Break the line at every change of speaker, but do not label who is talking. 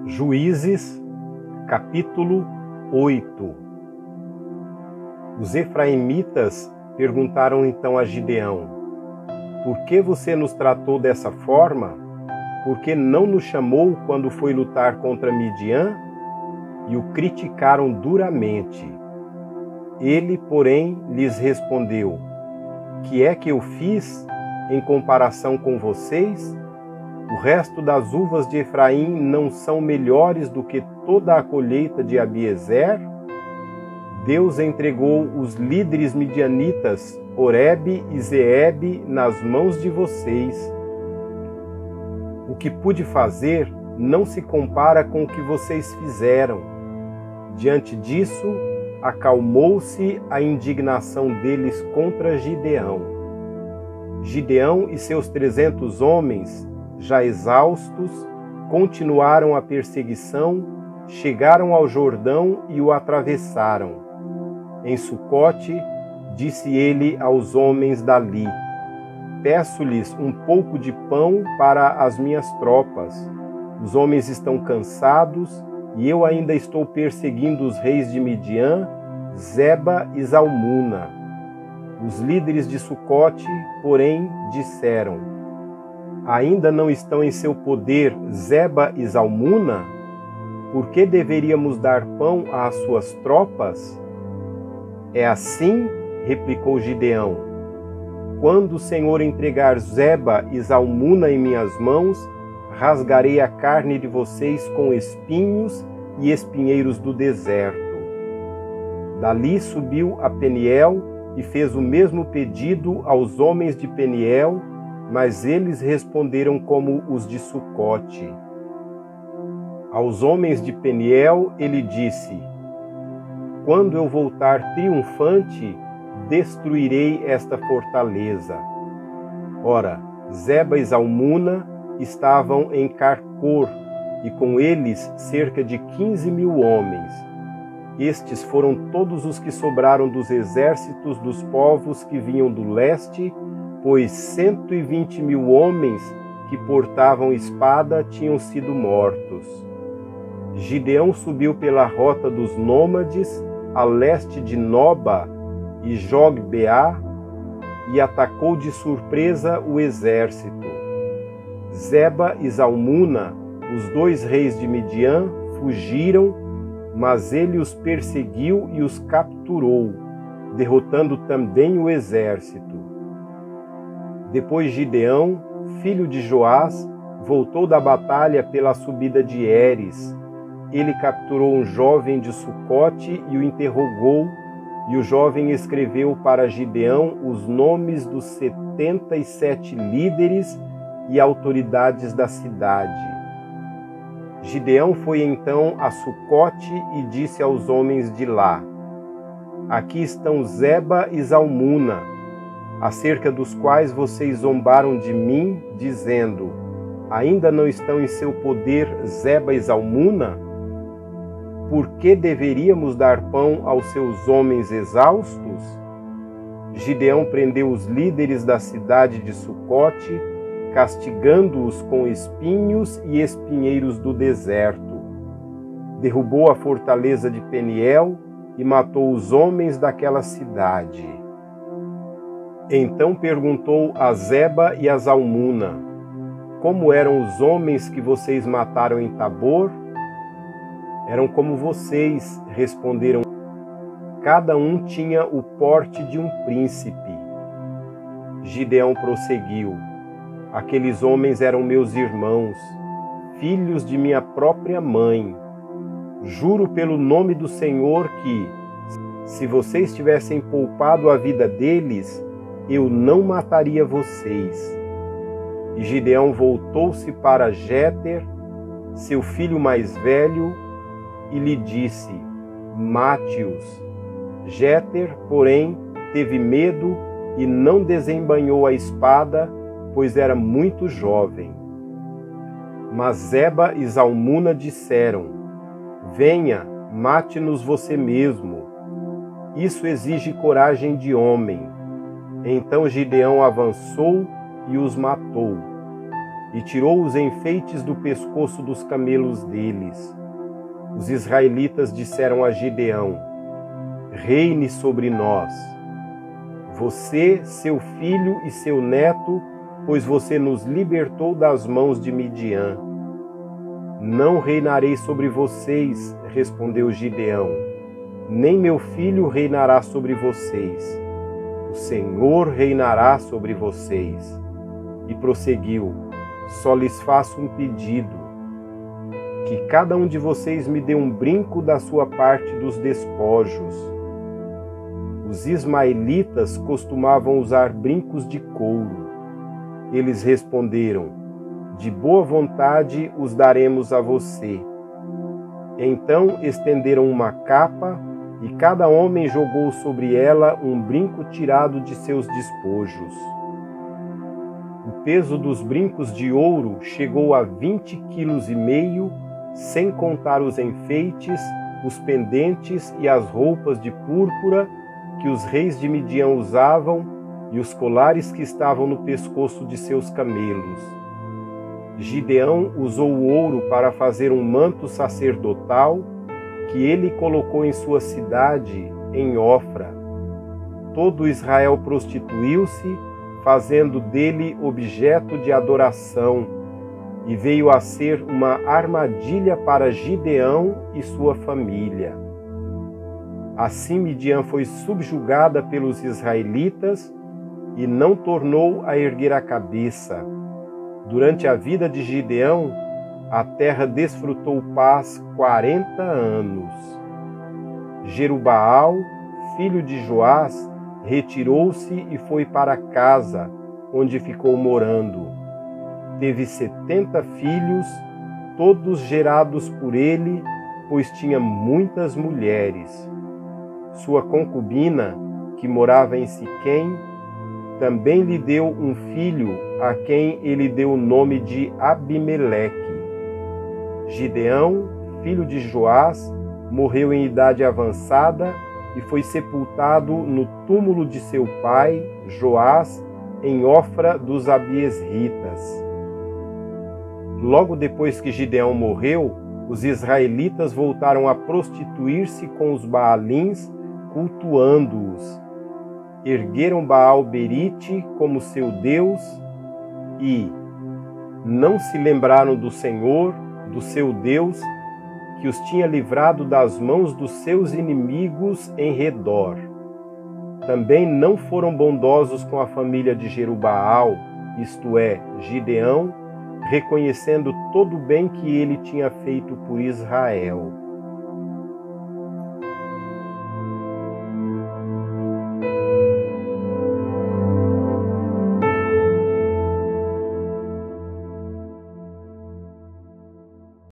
Juízes, capítulo 8. Os efraimitas perguntaram então a Gideão: por que você nos tratou dessa forma? Por que não nos chamou quando foi lutar contra Midian? E o criticaram duramente. Ele, porém, lhes respondeu: que é que eu fiz em comparação com vocês? O resto das uvas de Efraim não são melhores do que toda a colheita de Abiezer? Deus entregou os líderes midianitas, Oreb e Zeeb, nas mãos de vocês. O que pude fazer não se compara com o que vocês fizeram. Diante disso, acalmou-se a indignação deles contra Gideão. Gideão e seus 300 homens, já exaustos, continuaram a perseguição, chegaram ao Jordão e o atravessaram. Em Sucote, disse ele aos homens dali: peço-lhes um pouco de pão para as minhas tropas. Os homens estão cansados e eu ainda estou perseguindo os reis de Midian, Zeba e Zalmuna. Os líderes de Sucote, porém, disseram: ainda não estão em seu poder Zeba e Zalmuna? Por que deveríamos dar pão às suas tropas? É assim, replicou Gideão: quando o Senhor entregar Zeba e Zalmuna em minhas mãos, rasgarei a carne de vocês com espinhos e espinheiros do deserto. Dali subiu a Peniel e fez o mesmo pedido aos homens de Peniel, mas eles responderam como os de Sucote. Aos homens de Peniel ele disse: quando eu voltar triunfante, destruirei esta fortaleza. Ora, Zeba e Zalmuna estavam em Carcor, e com eles cerca de 15.000 homens. Estes foram todos os que sobraram dos exércitos dos povos que vinham do leste, pois 120.000 homens que portavam espada tinham sido mortos. Gideão subiu pela rota dos nômades, a leste de Noba e Jogbeá, e atacou de surpresa o exército. Zeba e Zalmuna, os 2 reis de Midian, fugiram, mas ele os perseguiu e os capturou, derrotando também o exército. Depois Gideão, filho de Joás, voltou da batalha pela subida de Heres. Ele capturou um jovem de Sucote e o interrogou, e o jovem escreveu para Gideão os nomes dos 77 líderes e autoridades da cidade. Gideão foi então a Sucote e disse aos homens de lá: aqui estão Zeba e Zalmuna, acerca dos quais vocês zombaram de mim, dizendo: ainda não estão em seu poder Zeba e Zalmuna? Por que deveríamos dar pão aos seus homens exaustos? Gideão prendeu os líderes da cidade de Sucote, castigando-os com espinhos e espinheiros do deserto. Derrubou a fortaleza de Peniel e matou os homens daquela cidade. Então perguntou a Zeba e a Zalmuna: como eram os homens que vocês mataram em Tabor? Eram como vocês, responderam. Cada um tinha o porte de um príncipe. Gideão prosseguiu: aqueles homens eram meus irmãos, filhos de minha própria mãe. Juro pelo nome do Senhor que, se vocês tivessem poupado a vida deles, eu não mataria vocês. E Gideão voltou-se para Jéter, seu filho mais velho, e lhe disse: mate-os. Jéter, porém, teve medo e não desembainhou a espada, pois era muito jovem. Mas Zeba e Zalmuna disseram: venha, mate-nos você mesmo. Isso exige coragem de homem. Então Gideão avançou e os matou. e tirou os enfeites do pescoço dos camelos deles. Os israelitas disseram a Gideão: reine sobre nós, você, seu filho e seu neto, pois você nos libertou das mãos de Midian. Não reinarei sobre vocês, respondeu Gideão, nem meu filho reinará sobre vocês. O Senhor reinará sobre vocês. E prosseguiu: só lhes faço um pedido, que cada um de vocês me dê um brinco da sua parte dos despojos. Os ismaelitas costumavam usar brincos de couro. Eles responderam: de boa vontade os daremos a você. Então estenderam uma capa e cada homem jogou sobre ela um brinco tirado de seus despojos. O peso dos brincos de ouro chegou a 20,5 kg, sem contar os enfeites, os pendentes e as roupas de púrpura que os reis de Midian usavam e os colares que estavam no pescoço de seus camelos. Gideão usou o ouro para fazer um manto sacerdotal que ele colocou em sua cidade, em Ofra. Todo Israel prostituiu-se, fazendo dele objeto de adoração, e veio a ser uma armadilha para Gideão e sua família. Assim Midian foi subjugada pelos israelitas e não tornou a erguer a cabeça. Durante a vida de Gideão, a terra desfrutou paz 40 anos. Jerubaal, filho de Joás, retirou-se e foi para casa, onde ficou morando. Teve 70 filhos, todos gerados por ele, pois tinha muitas mulheres. Sua concubina, que morava em Siquém, também lhe deu um filho, a quem ele deu o nome de Abimeleque. Gideão, filho de Joás, morreu em idade avançada e foi sepultado no túmulo de seu pai, Joás, em Ofra dos Abiesritas. Logo depois que Gideão morreu, os israelitas voltaram a prostituir-se com os Baalins, cultuando-os. Ergueram Baal-Berite como seu Deus e não se lembraram do Senhor, do seu Deus, que os tinha livrado das mãos dos seus inimigos em redor. Também não foram bondosos com a família de Jerubaal, isto é, Gideão, reconhecendo todo o bem que ele tinha feito por Israel.